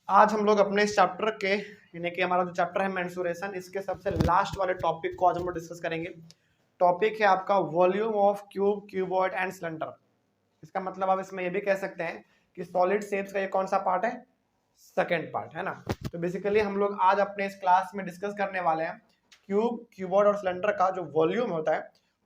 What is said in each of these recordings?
आज हम लोग अपने इस चैप्टर के यानी कि हमारा जो चैप्टर है मेंसुरेशन, इसके सबसे लास्ट वाले टॉपिक को आज हम लोग डिस्कस करेंगे। टॉपिक है आपका volume of cube, cuboid and cylinder. इसका मतलब आप इसमें ये भी कह सकते हैं कि सॉलिड शेप्स का ये कौन सा पार्ट है, सेकेंड पार्ट है ना। तो बेसिकली हम लोग आज अपने इस क्लास में डिस्कस करने वाले हैं क्यूब, क्यूबॉइड और सिलेंडर का जो वॉल्यूम होता है,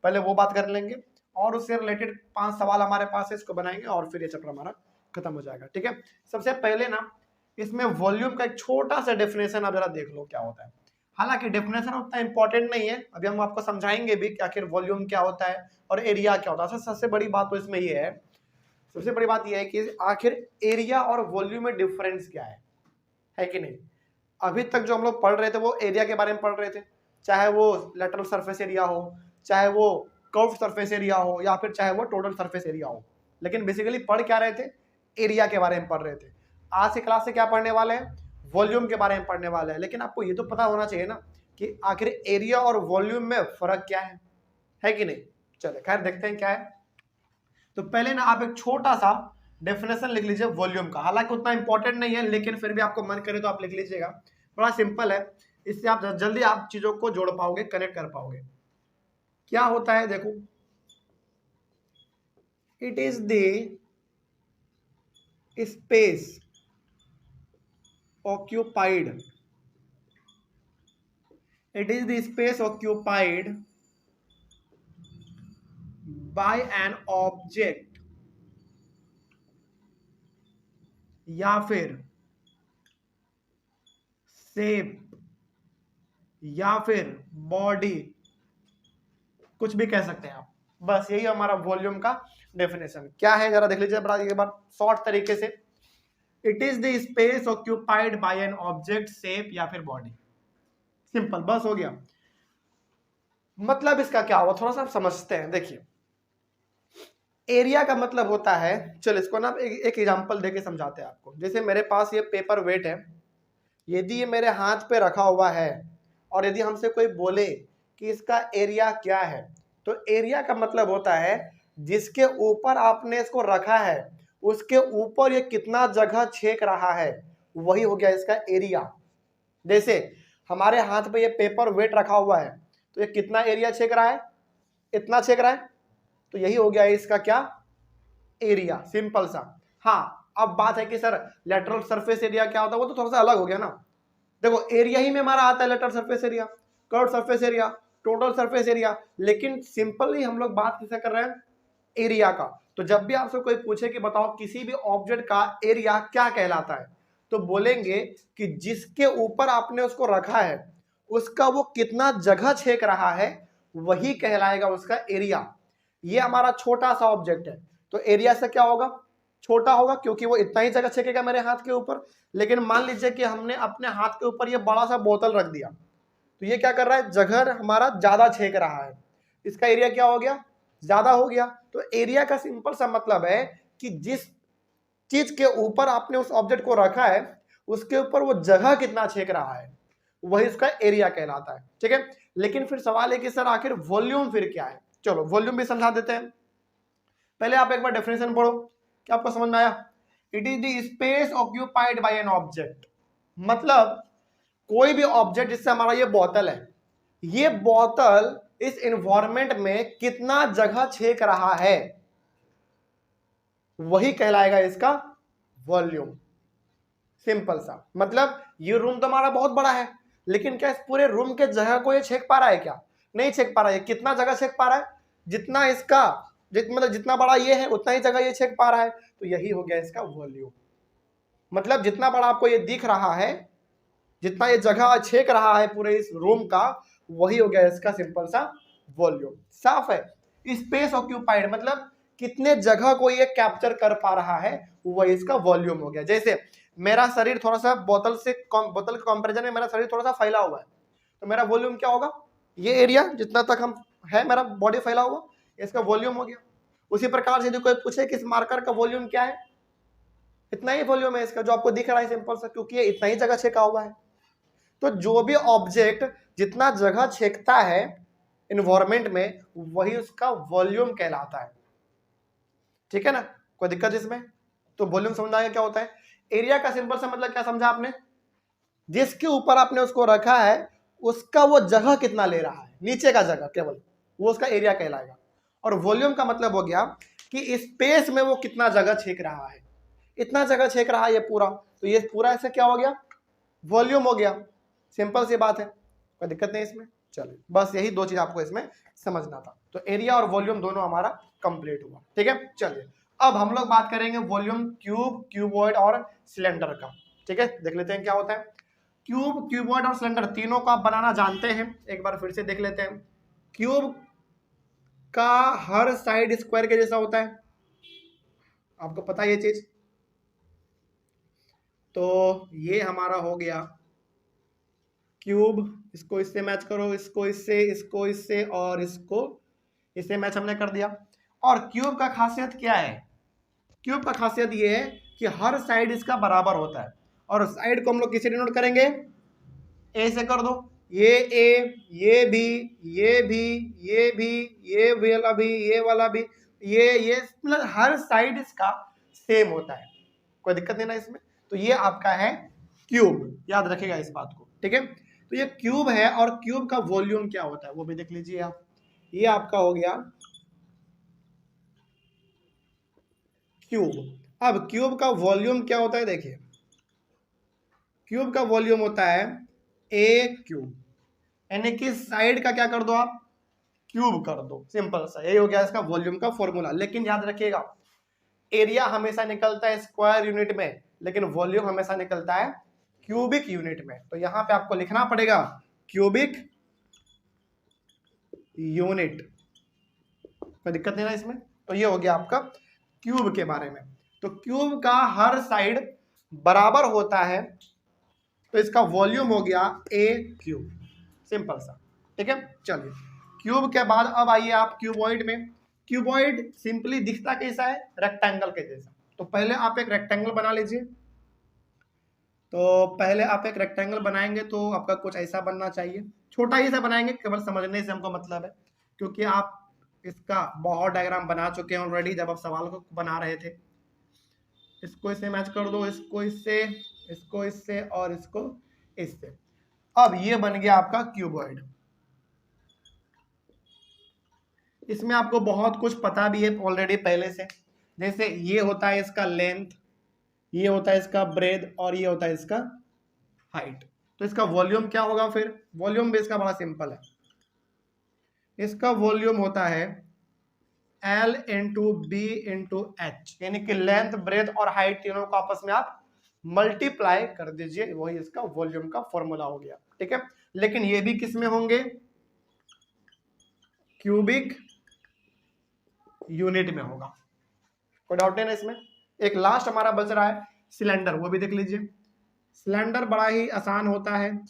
पहले वो बात कर लेंगे और उससे रिलेटेड 5 सवाल हमारे पास है, इसको बनाएंगे और फिर ये चैप्टर हमारा खत्म हो जाएगा। ठीक है, सबसे पहले ना इसमें वॉल्यूम का एक छोटा सा डेफिनेशन आप जरा देख लो क्या होता है। हालांकि डेफिनेशन उतना इंपॉर्टेंट नहीं है, अभी हम आपको समझाएंगे भी कि आखिर वॉल्यूम क्या होता है और एरिया क्या होता है। सबसे बड़ी बात तो इसमें ये है, सबसे बड़ी बात यह है कि आखिर एरिया और वॉल्यूम में डिफरेंस क्या है कि नहीं। अभी तक जो हम लोग पढ़ रहे थे वो एरिया के बारे में पढ़ रहे थे, चाहे वो लेटरल सरफेस एरिया हो, चाहे वो कर्व सरफेस एरिया हो, या फिर चाहे वो टोटल सरफेस एरिया हो। लेकिन बेसिकली पढ़ क्या रहे थे, एरिया के बारे में पढ़ रहे थे। आज की क्लास से क्या पढ़ने वाले हैं, वॉल्यूम के बारे में पढ़ने वाले हैं। लेकिन आपको ये तो पता होना चाहिए ना कि आखिर एरिया और वॉल्यूम में फर्क क्या है कि नहीं। चले खैर देखते हैं क्या है। तो पहले ना आप एक छोटा सा डेफिनेशन लिख लीजिए वॉल्यूम का। हालांकि उतना इंपॉर्टेंट नहीं है, लेकिन फिर भी आपको मन करे तो आप लिख लीजिएगा। बड़ा सिंपल है, इससे आप जल्दी आप चीजों को जोड़ पाओगे, कनेक्ट कर पाओगे। क्या होता है देखो, it is the space occupied, it is the space occupied by an object या फिर शेप या फिर बॉडी, कुछ भी कह सकते हैं आप। बस यही हमारा वॉल्यूम का डेफिनेशन क्या है, जरा देख लीजिए बड़ा एक बार शॉर्ट तरीके से। It is the space occupied by an object, shape या फिर बॉडी। सिंपल, बस हो गया। मतलब इसका क्या हुआ थोड़ा सा आप समझते हैं। देखिए एरिया का मतलब होता है, चलो इसको ना एक एग्जांपल देके समझाते हैं आपको। जैसे मेरे पास ये पेपर वेट है, यदि ये मेरे हाथ पे रखा हुआ है और यदि हमसे कोई बोले कि इसका एरिया क्या है, तो एरिया का मतलब होता है जिसके ऊपर आपने इसको रखा है उसके ऊपर ये कितना जगह छेक रहा है, वही हो गया इसका एरिया। जैसे हमारे हाथ पे ये पेपर वेट रखा हुआ है, तो ये कितना एरिया छेक रहा है, इतना छेक रहा है, तो यही हो गया इसका क्या, एरिया। सिंपल सा। हाँ अब बात है कि सर लेटरल सरफेस एरिया क्या होता है, वो तो थोड़ा सा अलग हो गया ना। देखो एरिया ही में हमारा आता है lateral surface area, curve surface area, total surface area, लेकिन सिंपली हम लोग बात किसका कर रहे हैं, एरिया का। तो जब भी आपसे कोई पूछे कि बताओ किसी भी ऑब्जेक्ट का एरिया क्या कहलाता है, तो बोलेंगे कि जिसके ऊपर आपने उसको रखा है उसका वो कितना जगह छेक रहा है, वही कहलाएगा उसका एरिया। ये हमारा छोटा सा ऑब्जेक्ट है, तो एरिया से क्या होगा, छोटा होगा, क्योंकि वो इतना ही जगह छेकेगा मेरे हाथ के ऊपर। लेकिन मान लीजिए कि हमने अपने हाथ के ऊपर ये बड़ा सा बोतल रख दिया, तो ये क्या कर रहा है, जगह हमारा ज्यादा छेक रहा है, इसका एरिया क्या हो गया, ज्यादा हो गया। तो एरिया का सिंपल सा मतलब है कि जिस चीज के ऊपर आपने उस ऑब्जेक्ट को रखा है उसके ऊपर वो जगह कितना छेक रहा है, वही उसका एरिया कहलाता है। ठीक है, लेकिन फिर सवाल है कि सर आखिर वॉल्यूम फिर क्या है। चलो वॉल्यूम भी समझा देते हैं। पहले आप एक बार डेफिनेशन पढ़ो, क्या आपको समझ में आया। It is the space occupied by an object, मतलब कोई भी ऑब्जेक्ट, जिससे हमारा ये बोतल है, ये बोतल इस एनवायरनमेंट में कितना जगह छेक रहा है, वही कहलाएगा इसका वॉल्यूम। सिंपल सा मतलब ये रूम तो हमारा बहुत बड़ा है, लेकिन क्या इस पूरे रूम के जगह को ये छेक पा रहा है, क्या नहीं छेक पा रहा है। कितना जगह छेक पा रहा है, जितना इसका मतलब जितना बड़ा ये है उतना ही जगह ये छेक पा रहा है, तो यही हो गया इसका वॉल्यूम। मतलब जितना बड़ा आपको ये दिख रहा है, जितना ये जगह छेक रहा है पूरे इस रूम का, वही हो गया इसका सिंपल सा वॉल्यूम। साफ है। स्पेस ऑक्यूपाइड मतलब कितने जगह को ये कैप्चर कर पा रहा है, वही इसका वॉल्यूम हो गया। जैसे मेरा शरीर थोड़ा सा बोतल के कंपैरिजन में मेरा शरीर थोड़ा सा फैला हुआ है, तो मेरा वॉल्यूम क्या होगा, ये एरिया जितना तक हम है मेरा बॉडी फैला हुआ, इसका वॉल्यूम हो गया। उसी प्रकार से यदि कोई पूछे कि इस मार्कर का वॉल्यूम क्या है, इतना ही वॉल्यूम है इसका जो आपको दिख रहा है सिंपल सा, क्योंकि ये इतना ही जगह छेका हुआ है। तो जो भी ऑब्जेक्ट जितना जगह छेकता है एनवायरनमेंट में, वही उसका वॉल्यूम कहलाता है। ठीक है ना, कोई दिक्कत इसमें। तो वॉल्यूम समझ आया क्या होता है। एरिया का सिंपल सा मतलब क्या समझा आपने, जिसके ऊपर आपने उसको रखा है उसका वो जगह कितना ले रहा है, नीचे का जगह केवल, वो उसका एरिया कहलाएगा। और वॉल्यूम का मतलब हो गया कि स्पेस में वो कितना जगह छेक रहा है, इतना जगह छेक रहा है ये पूरा, तो ये पूरा ऐसे क्या हो गया, वॉल्यूम हो गया। सिंपल सी बात है, कोई दिक्कत नहीं इसमें। चलिए बस यही दो चीज आपको इसमें समझना था। तो एरिया और वॉल्यूम दोनों हमारा कंप्लीट हुआ, ठीक है। चलिए अब हम लोग बात करेंगे वॉल्यूम क्यूब, क्यूबॉइड और सिलेंडर का, ठीक है। देख लेते हैं क्या होता है। क्यूब, क्यूबॉइड और सिलेंडर तीनों को आप बनाना जानते हैं, एक बार फिर से देख लेते हैं। क्यूब का हर साइड स्क्वायर के जैसा होता है, आपको पता है ये चीज। तो ये हमारा हो गया क्यूब, इसको इससे मैच करो, इसको इससे और इसको इससे मैच हमने कर दिया। और क्यूब का खासियत क्या है, क्यूब का खासियत ये है कि हर साइड इसका बराबर होता है। और साइड को हम लोग किसे डिनोट करेंगे, ए से कर दो, ये ए, ये भी, ये भी, ये भी, ये वाला भी, ये वाला भी, ये मतलब हर साइड इसका सेम होता है, कोई दिक्कत नहीं ना इसमें। तो ये आपका है क्यूब, याद रखिएगा इस बात को, ठीक है। तो ये क्यूब है और क्यूब का वॉल्यूम क्या होता है वो भी देख लीजिए आप। ये आपका हो गया क्यूब। अब क्यूब का वॉल्यूम क्या होता है, देखिए क्यूब का वॉल्यूम होता है ए क्यूब, यानी कि साइड का क्या कर दो आप, क्यूब कर दो, सिंपल सा यही हो गया इसका वॉल्यूम का फॉर्मूला। लेकिन याद रखिएगा एरिया हमेशा निकलता है स्क्वायर यूनिट में, लेकिन वॉल्यूम हमेशा निकलता है क्यूबिक यूनिट में। तो यहां पे आपको लिखना पड़ेगा क्यूबिक यूनिट, कोई दिक्कत नहीं ना इसमें। तो ये हो गया आपका क्यूब के बारे में। तो क्यूब का हर साइड बराबर होता है, तो इसका वॉल्यूम हो गया ए क्यूब, सिंपल सा, ठीक है। चलिए क्यूब के बाद अब आइए आप क्यूबॉइड में। क्यूबॉइड सिंपली दिखता कैसा है, रेक्टेंगल के जैसा। तो पहले आप एक रेक्टेंगल बना लीजिए। तो पहले आप एक रेक्टेंगल बनाएंगे तो आपका कुछ ऐसा बनना चाहिए, छोटा ही सा बनाएंगे, केवल समझने से हमको मतलब है, क्योंकि आप इसका बहुत डायग्राम बना चुके हैं ऑलरेडी जब आप सवाल को बना रहे थे। इसको इससे मैच कर दो, इसको इससे और इसको इससे। अब ये बन गया आपका क्यूबॉइड। इसमें आपको बहुत कुछ पता भी है ऑलरेडी पहले से, जैसे ये होता है इसका लेंथ, ये होता है इसका ब्रेथ और ये होता है इसका हाइट। तो इसका वॉल्यूम क्या होगा फिर, वॉल्यूम भी इसका बड़ा सिंपल है। इसका वॉल्यूम होता है L into B into H, यानी कि लेंथ, ब्रेथ और हाइट तीनों को आपस में आप मल्टीप्लाई कर दीजिए, वही इसका वॉल्यूम का फॉर्मूला हो गया, ठीक है। लेकिन ये भी किस में होंगे, क्यूबिक यूनिट में होगा, कोई डाउट नहीं ना इसमें। एक लास्ट हमारा बच रहा है सिलेंडर, वो भी देख लीजिए। सिलेंडर बड़ा ही आसान होता है।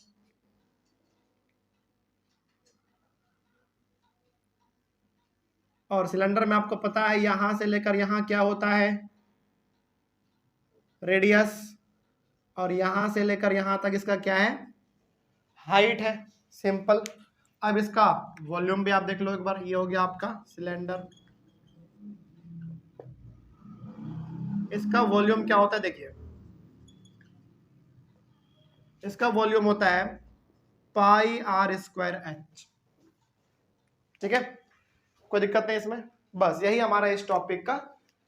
और सिलेंडर में आपको पता है यहां से लेकर यहां क्या होता है, रेडियस, और यहां से लेकर यहां तक इसका क्या है, हाइट है, सिंपल। अब इसका वॉल्यूम भी आप देख लो एक बार, ये हो गया आपका सिलेंडर। इसका वॉल्यूम क्या होता है, देखिए इसका वॉल्यूम होता है पाई आर स्क्वायर एच, ठीक है, कोई दिक्कत नहीं इसमें। बस यही हमारा इस टॉपिक का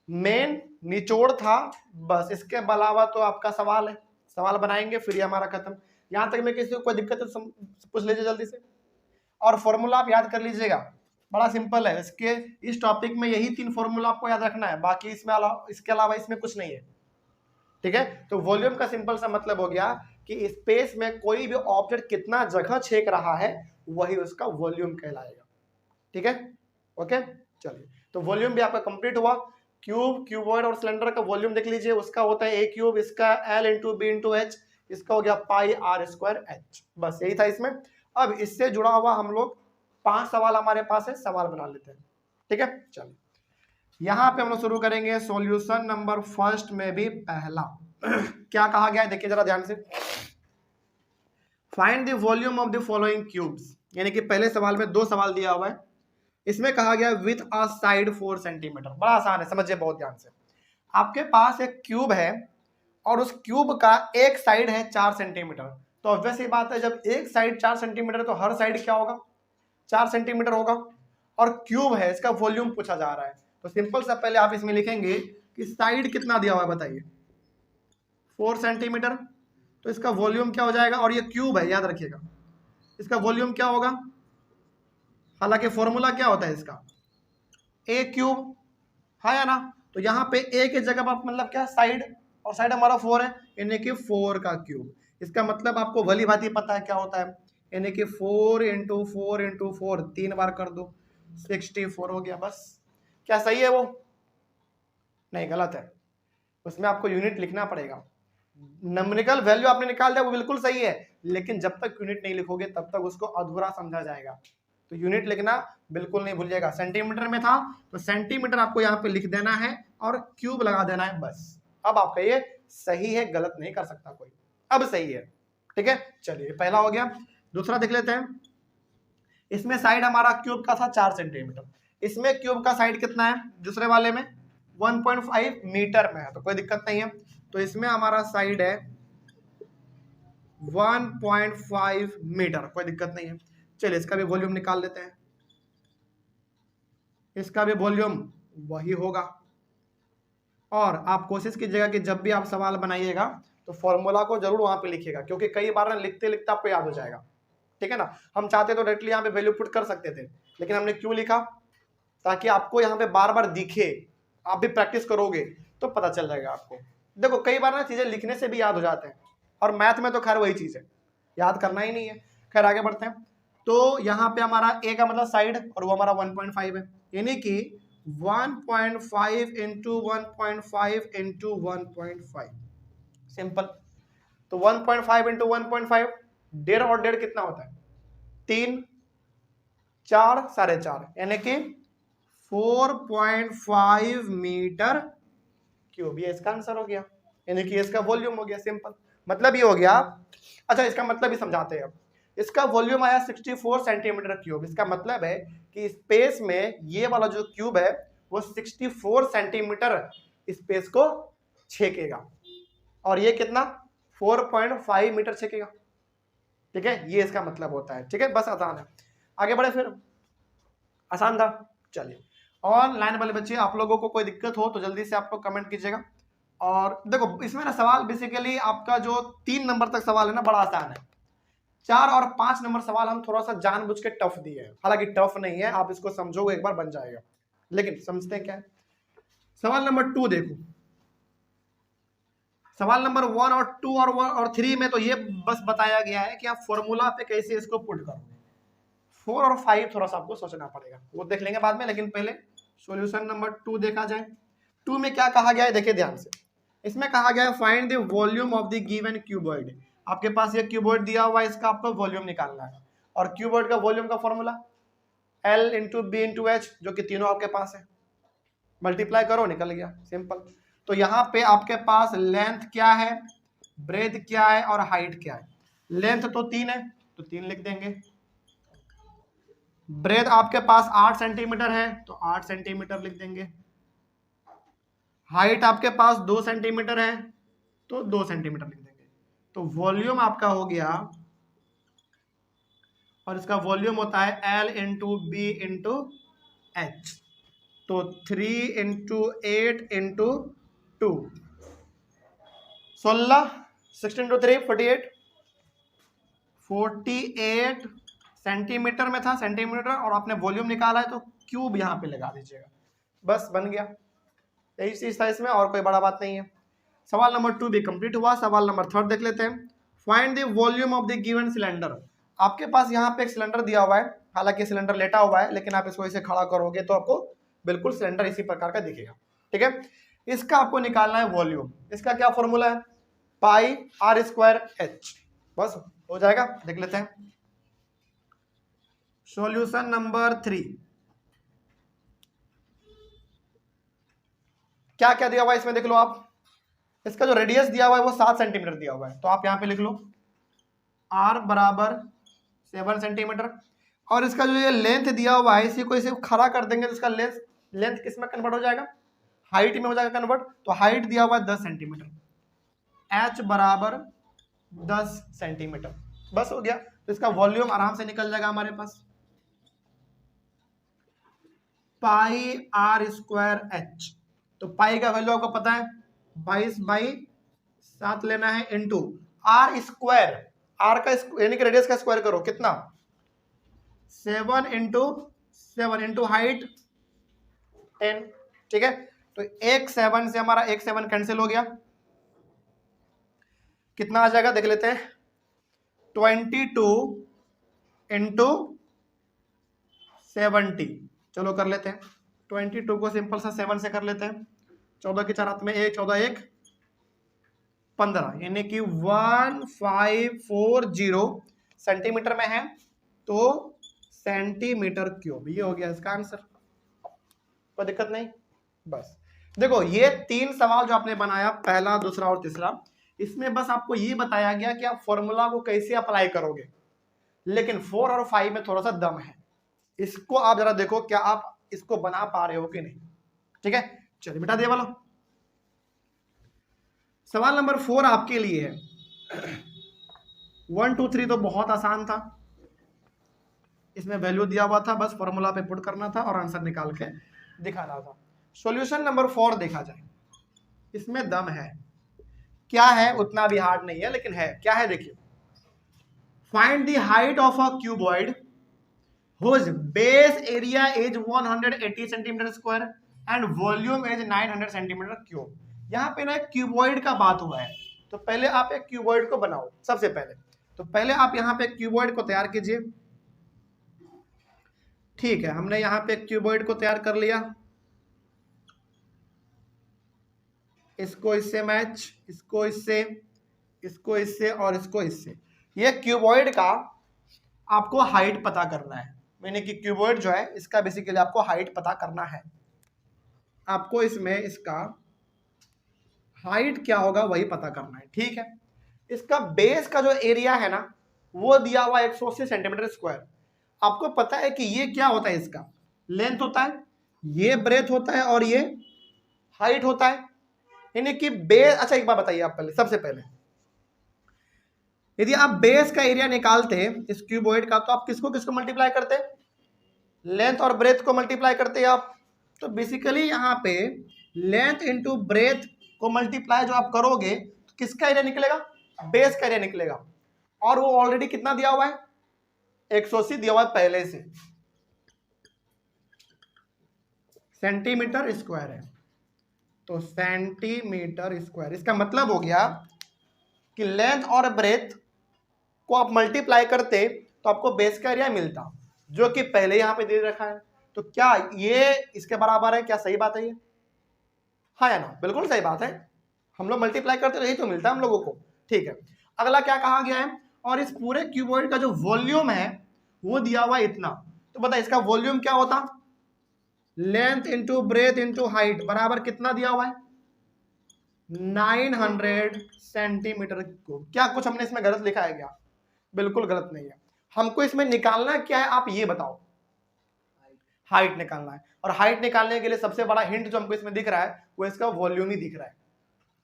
मेन निचोड़ था। बस इसके अलावा तो आपका सवाल है, सवाल बनाएंगे फिर ये हमारा खत्म। यहां तक में किसी को कोई दिक्कत है पूछ लीजिए जल्दी से। और फॉर्मूला आप याद कर लीजिएगा, बड़ा सिंपल है। इसके इस टॉपिक में यही 3 फॉर्मूला आपको याद रखना है, बाकी इसके अलावा इसमें कुछ नहीं है, ठीक है। तो वॉल्यूम का सिंपल सा मतलब हो गया कि स्पेस में कोई भी ऑब्जेक्ट कितना जगह छेक रहा है वही उसका वॉल्यूम कहलाएगा, ठीक है। ओके चलिए, तो वॉल्यूम भी आपका कंप्लीट हुआ। क्यूब, क्यूबॉइड और सिलेंडर का वॉल्यूम देख लीजिए, उसका होता है ए क्यूब, इसका L into B into H, इसका हो गया पाई आर स्क्वायर एच। बस यही था इसमें। अब इससे जुड़ा हुआ हम लोग 5 सवाल हमारे पास है, सवाल बना लेते हैं, ठीक है। चलिए यहां पे हम लोग शुरू करेंगे सॉल्यूशन नंबर फर्स्ट में भी पहला क्या कहा गया है, देखिए जरा ध्यान से। Find the volume of the following cubes, यानी कि पहले सवाल में 2 सवाल दिया हुआ है। इसमें कहा गया विथ अ साइड 4 सेंटीमीटर, बड़ा आसान है, समझिए बहुत ध्यान से। आपके पास एक क्यूब है और उस क्यूब का एक साइड है 4 सेंटीमीटर, तो ऑब्वियस ही बात है जब एक साइड 4 सेंटीमीटर तो हर साइड क्या होगा 4 सेंटीमीटर होगा। और क्यूब है, इसका वॉल्यूम पूछा जा रहा है, तो सिंपल सा पहले आप इसमें लिखेंगे कि साइड कितना दिया हुआ है बताइए 4 सेंटीमीटर, तो इसका वॉल्यूम क्या हो जाएगा, और ये क्यूब है याद रखिएगा, इसका वॉल्यूम क्या होगा, हालांकि फॉर्मूला क्या होता है इसका ए क्यूब, हाँ या ना। तो यहाँ पे ए की जगह पर मतलब क्या साइड, और साइड हमारा 4 है, यानी कि 4 का क्यूब। इसका मतलब आपको भली भांति पता है क्या होता है, यानी कि 4 इंटू 4 इंटू 4 3 बार कर दो 64 हो गया। बस क्या सही है वो, नहीं गलत है, उसमें आपको यूनिट लिखना पड़ेगा। नंबरिकल वैल्यू आपने निकाल दिया वो बिल्कुल सही है, लेकिन जब तक यूनिट नहीं लिखोगे तब तक उसको अधूरा समझा जाएगा, तो यूनिट लिखना बिल्कुल नहीं भूलिएगा। सेंटीमीटर में था तो सेंटीमीटर आपको यहाँ पे लिख देना है और क्यूब लगा देना है बस। अब आपका ये सही है, गलत नहीं कर सकता कोई, अब सही है, ठीक है। चलिए पहला हो गया, दूसरा देख लेते हैं। इसमें साइड हमारा क्यूब का था 4 सेंटीमीटर, इसमें क्यूब का साइड कितना है, दूसरे वाले में 1.5 मीटर में है, तो कोई दिक्कत नहीं है। तो इसमें हमारा साइड है 1.5 मीटर, कोई दिक्कत नहीं है। चलिए इसका भी वॉल्यूम निकाल लेते हैं, इसका भी वॉल्यूम वही होगा। और आप कोशिश कीजिएगा कि जब भी आप सवाल बनाइएगा तो फॉर्मूला को जरूर वहां पे लिखिएगा, क्योंकि कई बार ना लिखते लिखते आपको याद हो जाएगा, ठीक है ना। हम चाहते तो डायरेक्टली यहाँ पे वैल्यू पुट कर सकते थे, लेकिन हमने क्यों लिखा, ताकि आपको यहाँ पे बार बार दिखे, आप भी प्रैक्टिस करोगे तो पता चल जाएगा आपको। देखो कई बार ना चीजें लिखने से भी याद हो जाते हैं, और मैथ में तो खैर वही चीज है, याद करना ही नहीं है। खैर आगे बढ़ते हैं। तो यहाँ पे हमारा ए का मतलब साइड, और वो हमारा 1.5 है, यानी कि 1.5 इंटू 1.5 इंटू 1.5, सिंपल। तो 1.5 इंटू 1.5, 1.5 और 1.5 कितना होता है 3, 4, 4.5, यानी कि 4.5 मीटर क्यूब, ये इसका आंसर हो गया, यानी कि इसका वॉल्यूम हो गया। सिंपल, मतलब ये हो गया। अच्छा इसका मतलब भी समझाते हैं अब। इसका वॉल्यूम आया 64 सेंटीमीटर क्यूब, इसका मतलब है कि स्पेस में ये वाला जो क्यूब है वो 64 सेंटीमीटर स्पेस को छेकेगा, और ये कितना 4.5 मीटर छेकेगा, ठीक है। ये इसका मतलब होता है, ठीक है। बस आसान है, आगे बढ़े फिर, आसान था। चलिए ऑनलाइन वाले बच्चे, आप लोगों को कोई दिक्कत हो तो जल्दी से आप लोग कमेंट कीजिएगा। और देखो इसमें ना सवाल बेसिकली आपका जो 3 नंबर तक सवाल है ना बड़ा आसान है, 4 और 5 नंबर सवाल हम थोड़ा सा जानबूझ के टफ दिए हैं, हालांकि टफ नहीं है, आप इसको समझोगे एक बार बन जाएगा। लेकिन समझते हैं क्या है। सवाल नंबर 2 देखो, सवाल नंबर 1 और 2 और 3 में तो ये बस बताया गया है कि आप फॉर्मूला पे कैसे इसको पुट करोगे। 4 और 5 थोड़ा सा आपको सोचना पड़ेगा, वो देख लेंगे बाद में, लेकिन पहले सॉल्यूशन नंबर 2 देखा जाए। 2 में क्या कहा गया है देखिए ध्यान से, इसमें कहा गया है find the volume of the given cuboid. आपके पास ये क्यूबॉइड दिया हुआ है, इसका आपको वॉल्यूम निकालना है, और क्यूबॉइड का वॉल्यूम का formula L into B into H, जो कि तीनों आपके पास है, मल्टीप्लाई करो निकल गया, सिंपल। तो यहाँ पे आपके पास लेंथ क्या है, ब्रेथ क्या है, और हाइट क्या है। लेंथ तो 3 है तो 3 लिख देंगे, ब्रेथ आपके पास 8 सेंटीमीटर है तो 8 सेंटीमीटर लिख देंगे, हाइट आपके पास 2 सेंटीमीटर है तो 2 सेंटीमीटर लिख देंगे। तो वॉल्यूम आपका हो गया, और इसका वॉल्यूम होता है L into B into H, तो 3 इंटू 8 इंटू 2, 16, 16 इंटू 3 48, 48 सेंटीमीटर में था, सेंटीमीटर, और आपने वॉल्यूम निकाला है तो क्यूब यहाँ पे लगा दीजिएगा, बस बन गया। यही चीज था इसमें, और कोई बड़ा बात नहीं है। सवाल नंबर 2 भी कंप्लीट हुआ। सवाल नंबर 3 देख लेते हैं। Find the volume of the given cylinder. आपके पास यहाँ पे एक सिलेंडर दिया हुआ है, हालांकि सिलेंडर लेटा हुआ है, लेकिन आप इसको ऐसे खड़ा करोगे तो आपको बिल्कुल सिलेंडर इसी प्रकार का दिखेगा, ठीक है। इसका आपको निकालना है वॉल्यूम, इसका क्या फॉर्मूला है पाई आर स्क्वायर एच, बस हो जाएगा। देख लेते हैं सॉल्यूशन नंबर 3, क्या क्या दिया हुआ है इसमें देख लो आप। इसका जो रेडियस दिया हुआ है वो 7 सेंटीमीटर दिया हुआ है, तो आप यहाँ पे लिख लो r बराबर 7 सेंटीमीटर, और इसका जो ये लेंथ दिया हुआ है इसी को इसे खड़ा कर देंगे तो इसका लेंथ किस में कन्वर्ट हो जाएगा, हाइट में हो जाएगा कन्वर्ट, तो हाइट दिया हुआ है 10 सेंटीमीटर, h बराबर 10 सेंटीमीटर, बस हो गया। तो इसका वॉल्यूम आराम से निकल जाएगा हमारे पास, पाई आर स्क्वायर एच। तो पाई का वैल्यू आपको पता है 22/7 लेना है, इंटू आर स्क्वायर, आर का यानी कि रेडियस का स्क्वायर करो, कितना 7 इंटू हाइट 10, ठीक है। तो एक 7 से हमारा एक 7 कैंसिल हो गया, कितना आ जाएगा देख लेते हैं, 22 इंटू 70, चलो कर लेते हैं, 22 को सिंपल सा 7 से कर लेते हैं, 14 के 4 हाथ में 1, 14 1 15, यानी कि 1540 सेंटीमीटर में है, तो सेंटीमीटर क्यूब, ये हो गया इसका आंसर, कोई दिक्कत नहीं। बस देखो ये 3 सवाल जो आपने बनाया, पहला, दूसरा और तीसरा, इसमें बस आपको ये बताया गया कि आप फॉर्मूला को कैसे अप्लाई करोगे, लेकिन 4 और 5 में थोड़ा सा दम है, इसको आप जरा देखो क्या आप इसको बना पा रहे हो कि नहीं, ठीक है। चलिए बेटा दे वालो, सवाल नंबर 4 आपके लिए है। 1 2 3 तो बहुत आसान था, इसमें वैल्यू दिया हुआ था, बस फॉर्मूला पे पुट करना था और आंसर निकाल के दिखाना था। सॉल्यूशन नंबर 4 देखा जाए, इसमें दम है, क्या है उतना भी हार्ड नहीं है, लेकिन है, क्या है देखिए, find the height of a cuboid whose base area is 180 centimetre square and volume is 900 centimetre cube. यहाँ पे ना एक क्यूबॉइड का बात हुआ है, तो पहले आप एक क्यूबॉइड को बनाओ सबसे पहले, तो पहले आप यहाँ पे क्यूबॉइड को तैयार कीजिए, ठीक है। हमने यहाँ पे क्यूबॉइड को तैयार कर लिया, इसको इससे मैच, इसको इससे, इसको इससे और इसको इससे। ये क्यूबॉइड का आपको हाइट पता करना है, मैंने कि क्यूबॉइड जो है इसका बेसिकली आपको हाइट पता करना है, आपको इसमें इसका हाइट क्या होगा वही पता करना है, ठीक है। इसका बेस का जो एरिया है ना वो दिया हुआ 180 सेंटीमीटर स्क्वायर। आपको पता है कि ये क्या होता है, इसका लेंथ होता है, ये ब्रेथ होता है और ये हाइट होता है, यानी कि बेस। अच्छा एक बात बताइए आप पहले, सबसे पहले यदि आप बेस का एरिया निकालते इस क्यूबॉइड का, तो आप किसको किसको मल्टीप्लाई करते, लेंथ और ब्रेथ को मल्टीप्लाई करते हैं आप। तो बेसिकली यहाँ पे लेंथ इंटू ब्रेथ को मल्टीप्लाई जो आप करोगे तो किसका एरिया निकलेगा, बेस का एरिया निकलेगा, और वो ऑलरेडी कितना दिया हुआ है 180 दिया हुआ है पहले से, सेंटीमीटर स्क्वायर है, तो सेंटीमीटर स्क्वायर। इसका मतलब हो गया कि लेंथ और ब्रेथ को आप मल्टीप्लाई करते तो आपको बेस का एरिया मिलता, जो कि पहले यहां पे दे रखा है। तो क्या ये इसके बराबर है, क्या सही बात है ये, हाँ या ना, बिल्कुल सही बात है, हम लोग मल्टीप्लाई करते तो यही तो मिलता है हम लोगों को, ठीक है। अगला क्या कहा गया है, और इस पूरे क्यूबॉइड का जो वॉल्यूम है वो दिया हुआ है इतना, तो बता इसका वॉल्यूम क्या होता, length into breadth into height बराबर कितना दिया हुआ है 900 सेंटीमीटर क्यूब। क्या कुछ हमने इसमें गलत लिखा है क्या, बिल्कुल गलत नहीं है। हमको इसमें निकालना क्या है आप ये बताओ, हाइट निकालना है, और हाइट निकालने के लिए सबसे बड़ा हिंट जो हमको इसमें दिख रहा है वो इसका वॉल्यूम ही दिख रहा है।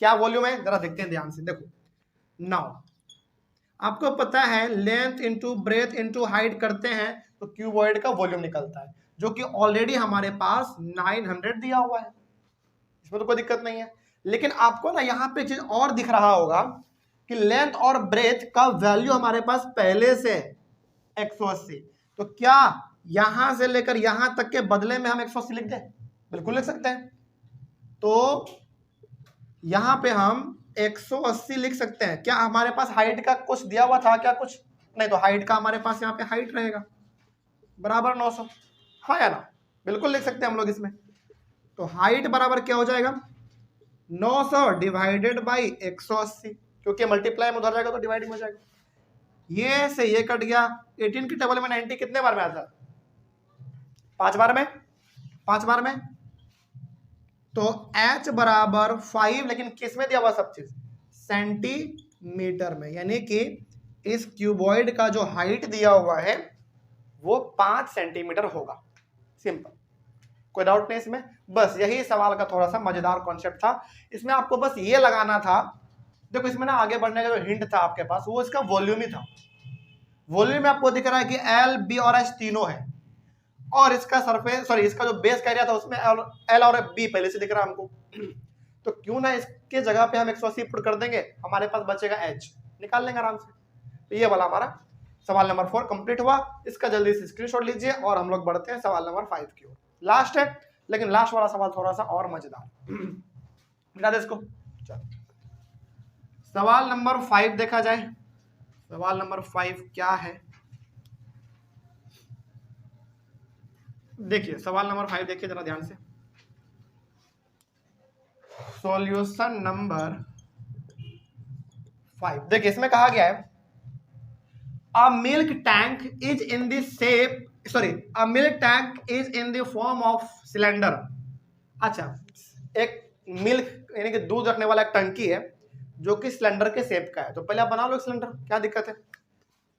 क्या वॉल्यूम है जरा देखते हैं ध्यान से, देखो नाउ आपको पता है length into breadth into height करते हैं तो क्यूबॉइड का वॉल्यूम निकलता है, जो कि ऑलरेडी हमारे पास 900 दिया हुआ है, इसमें तो कोई दिक्कत नहीं है। लेकिन आपको ना यहाँ पे चीज और दिख रहा होगा कि लेंथ और ब्रेथ का वैल्यू हमारे पास पहले से 180, तो क्या यहां से लेकर यहां तक के बदले में हम 180 लिख दें, बिल्कुल लिख सकते हैं। तो यहां पे हम 180 लिख सकते हैं। क्या हमारे पास हाइट का कुछ दिया हुआ था क्या, कुछ नहीं, तो हाइट का हमारे पास यहाँ पे हाइट रहेगा बराबर 900, हाँ या ना, बिल्कुल लिख सकते हैं हम लोग इसमें। तो हाइट बराबर क्या हो जाएगा 900 डिवाइडेड बाई 180, क्योंकि मल्टीप्लाई में उधर जाएगा तो डिवाइडिंग हो जाएगा, ये से ये कट गया, 18 के टेबल में 90 कितने बार में आता है 5 बार में, 5 बार में। तो h बराबर 5, लेकिन किस में दिया हुआ सब चीज सेंटीमीटर में, यानी कि इस क्यूबॉइड का जो हाइट दिया हुआ है वो 5 सेंटीमीटर होगा, सिंपल। कोई डाउट नहीं इसमें? बस यही सवाल का थोड़ा सा मजेदार कॉन्सेप्ट था, इसमें आपको बस ये लगाना था। देखो इसमें ना आगे बढ़ने का जो हिंट था आपके पास वो इसका वॉल्यूम ही था। वॉल्यूम में आपको दिख रहा है कि एल, बी और एच तीनों है, और इसका सरफेस सॉरी इसका जो बेस का एरिया था उसमें एल और बी पहले से दिख रहा है हमको। तो क्यों ना इसके जगह पे हम 180 पुट कर देंगे, हमारे पास बचेगा एच, निकाल लेंगे आराम से। तो ये वाला हमारा सवाल नंबर 4 कंप्लीट हुआ। इसका जल्दी से स्क्रीनशॉट लीजिए और हम लोग बढ़ते हैं सवाल नंबर 5 की ओर। लास्ट है, लेकिन लास्ट वाला सवाल थोड़ा सा और मजेदार। मिटा दे इसको। चलो सवाल नंबर 5 देखा जाए। सवाल नंबर 5 क्या है, देखिए सवाल नंबर 5 देखिए जरा ध्यान से। सॉल्यूशन नंबर 5 देखिए, इसमें कहा गया है a milk tank is in the a milk tank is in the form of cylinder। अच्छा, एक मिल्क यानी कि दूध रखने वाला एक टंकी है जो कि सिलेंडर के शेप का है। तो पहले आप बना लो एक सिलेंडर, क्या दिक्कत है?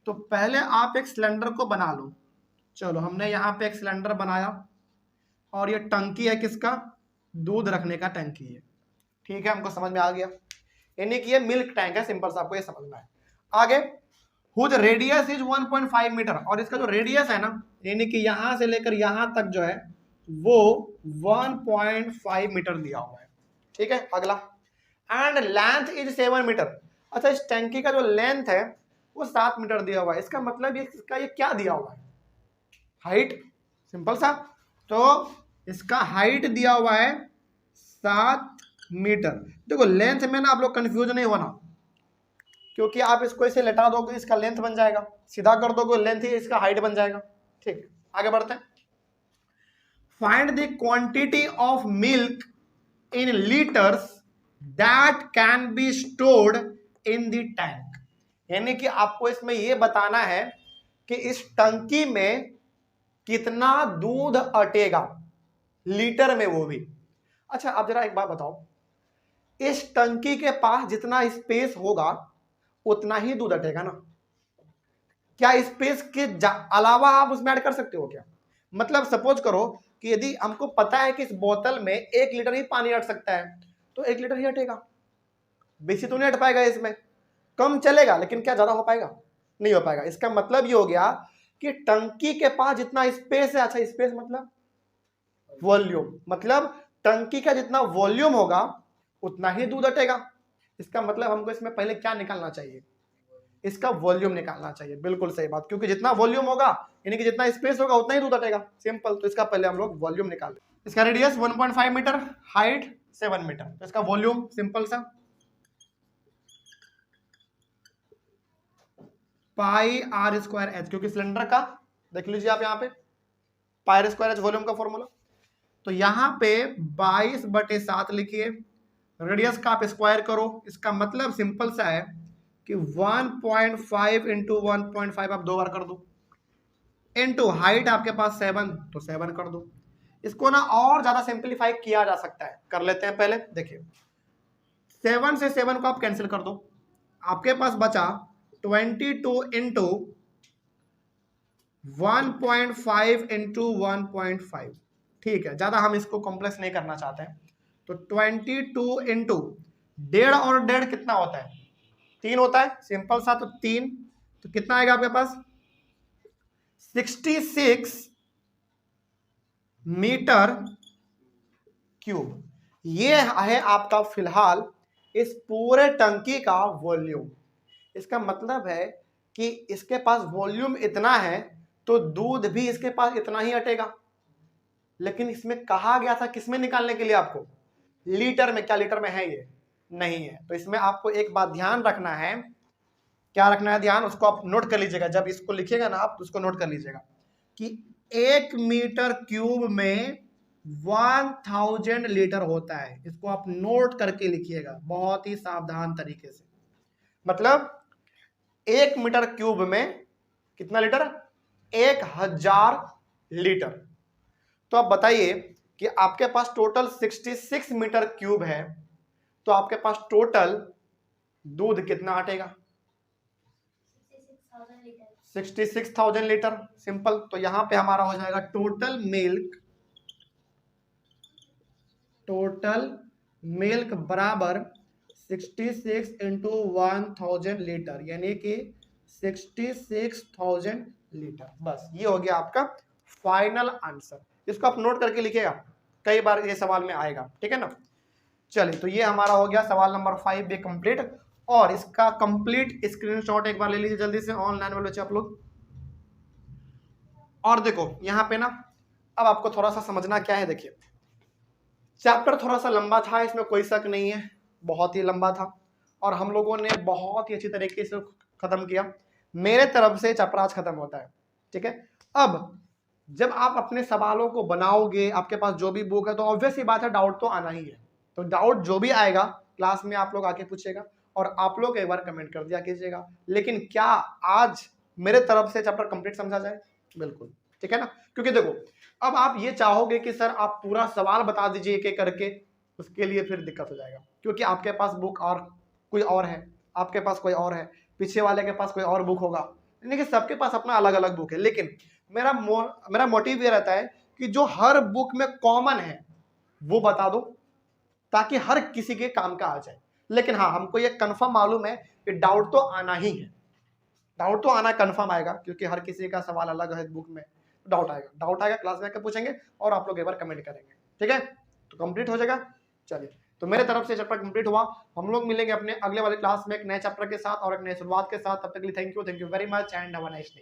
तो पहले आप एक सिलेंडर को बना लो। चलो हमने यहाँ पे एक सिलेंडर बनाया और ये टंकी है किसका? दूध रखने का टंकी है। ठीक है, हमको समझ में आ गया, यानी कि ये मिल्क टैंक है, सिंपल सा आपको ये समझना है। आगे हुज रेडियस इज 1.5 मीटर, और इसका जो रेडियस है ना, यानी कि यहां से लेकर यहां तक जो है वो 1.5 मीटर दिया हुआ है। ठीक है, अगला एंड लेंथ इज 7 मीटर। अच्छा, इस टैंकी का जो लेंथ है वो 7 मीटर दिया हुआ है। इसका मतलब इसका ये क्या दिया हुआ है? हाइट, सिंपल सा। तो इसका हाइट दिया हुआ है 7 मीटर। देखो लेंथ में ना आप लोग कंफ्यूज नहीं होना, क्योंकि आप इसको इसे लेटा दोगे इसका लेंथ बन जाएगा, सीधा कर दोगे लेंथ ही इसका हाइट बन जाएगा। ठीक, आगे बढ़ते हैं। Find the quantity of milk in litres that can be stored in the tank. यानी कि आपको इसमें यह बताना है कि इस टंकी में कितना दूध अटेगा, लीटर में वो भी। अच्छा, आप जरा एक बात बताओ, इस टंकी के पास जितना स्पेस होगा उतना ही दूध अटेगा ना? क्या स्पेस के अलावा आप उसमें ऐड कर सकते हो क्या? मतलब सपोज करो कि यदि हमको पता है कि इस बोतल में 1 लीटर ही पानी अट सकता है, तो 1 लीटर ही अटेगा, बेसी तो नहीं अट पाएगा, इसमें कम चलेगा, लेकिन क्या ज्यादा हो पाएगा? नहीं हो पाएगा। इसका मतलब ये हो गया कि टंकी के पास जितना स्पेस है, अच्छा स्पेस मतलब वॉल्यूम, मतलब टंकी का जितना वॉल्यूम होगा उतना ही दूध अटेगा। इसका मतलब हमको इसमें पहले क्या निकालना चाहिए? इसका वॉल्यूम निकालना चाहिए। बिल्कुल सही बात, क्योंकि जितना वॉल्यूम होगा यानी कि जितना स्पेस होगा उतना ही दूध अटेगा, सिंपल। तो इसका पहले हम लोग वॉल्यूम निकाल लें। इसका रेडियस 1.5 मीटर, हाइट 7 मीटर, तो इसका वॉल्यूम सिंपल सा पाई आर स्क्वायर एच, क्योंकि सिलेंडर का देख लीजिए आप यहाँ पे पाई आर स्क्वायर एच वॉल्यूम का फॉर्मूला। तो यहाँ पे 22/7 लिखिए, रेडियस का आप स्क्वायर करो। इसका मतलब सिंपल सा है कि 1.5 इंटू 1.5 आप 2 बार कर दो, इंटू हाइट आपके पास 7 तो 7 कर दो। इसको ना और ज्यादा सिंपलीफाई किया जा सकता है, कर लेते हैं पहले। देखिए 7 से 7 को आप कैंसिल कर दो, आपके पास बचा 22 इंटू 1.5 इंटू 1.5। ठीक है, ज्यादा हम इसको कॉम्प्लेक्स नहीं करना चाहते हैं। तो 22 इंटू 1.5 और 1.5 कितना होता है? 3 होता है, सिंपल सा। तो 3 तो कितना आएगा आपके पास? 66 मीटर क्यूब। ये है आपका फिलहाल इस पूरे टंकी का वॉल्यूम। इसका मतलब है कि इसके पास वॉल्यूम इतना है तो दूध भी इसके पास इतना ही अटेगा। लेकिन इसमें कहा गया था किसमें निकालने के लिए आपको? लीटर में। क्या लीटर में है? ये नहीं है। तो इसमें आपको एक बात ध्यान रखना है, क्या रखना है ध्यान, उसको आप नोट कर लीजिएगा। जब इसको लिखिएगा ना आप तो उसको नोट कर लीजिएगा कि 1 मीटर क्यूब में 1000 लीटर होता है। इसको आप नोट करके लिखिएगा बहुत ही सावधान तरीके से। मतलब 1 मीटर क्यूब में कितना लीटर? 1000 लीटर। तो आप बताइए कि आपके पास टोटल 66 मीटर क्यूब है, तो आपके पास टोटल दूध कितना अटेगा? 66,000 लीटर, सिंपल। तो यहां पे हमारा हो जाएगा टोटल मिल्क टोटल मिल्क बराबर 66 इंटू 1000 लीटर, यानी कि 66,000 लीटर। बस ये हो गया आपका फाइनल आंसर। इसको आप नोट करके लिखिएगा, कई बार ये सवाल में आएगा, ठीक है ना। चलिए, तो ये हमारा हो गया सवाल नंबर 5 भी कंप्लीट, और इसका कंप्लीट स्क्रीनशॉट एक बार ले लीजिए जल्दी से ऑनलाइन वाले बच्चे आप लोग। और देखो यहाँ पे ना, अब आपको थोड़ा सा समझना क्या है। देखिए, चैप्टर थोड़ा सा लंबा था, इसमें कोई शक नहीं है, बहुत ही लंबा था, और हम लोगों ने बहुत ही अच्छी तरीके से खत्म किया। मेरे तरफ से चैप्टर आज खत्म होता है, ठीक है। अब जब आप अपने सवालों को बनाओगे, आपके पास जो भी बुक है, तो ऑब्वियस ही बात है, डाउट तो आना ही है। तो डाउट जो भी आएगा क्लास में आप लोग आके पूछेगा, और आप लोग एक बार कमेंट कर दिया कीजिएगा। लेकिन क्या आज मेरे तरफ से चैप्टर कंप्लीट समझा जाए? बिल्कुल, ठीक है ना। क्योंकि देखो, अब आप ये चाहोगे कि सर आप पूरा सवाल बता दीजिए एक एक करके, उसके लिए फिर दिक्कत हो जाएगा, क्योंकि आपके पास बुक और कोई और है, आपके पास कोई और है, पीछे वाले के पास कोई और बुक होगा, यानी कि सबके पास अपना अलग अलग बुक है। लेकिन मेरा मोटिव ये रहता है कि जो हर बुक में कॉमन है वो बता दो, ताकि हर किसी के काम का आ जाए। लेकिन हाँ, हमको ये कंफर्म मालूम है कि डाउट तो आना ही है, डाउट तो आना कंफर्म आएगा, क्योंकि हर किसी का सवाल अलग है बुक में। डाउट आएगा क्लास में आकर पूछेंगे, और आप लोग एक बार कमेंट करेंगे, ठीक है। तो कंप्लीट हो जाएगा। चलिए, तो मेरे तरफ से चैप्टर कंप्लीट हुआ। हम लोग मिलेंगे अपने अगले वाले क्लास में एक नए चैप्टर के साथ और एक नए शुरुआत के साथ। तब तक के लिए thank you very much and have a nice day.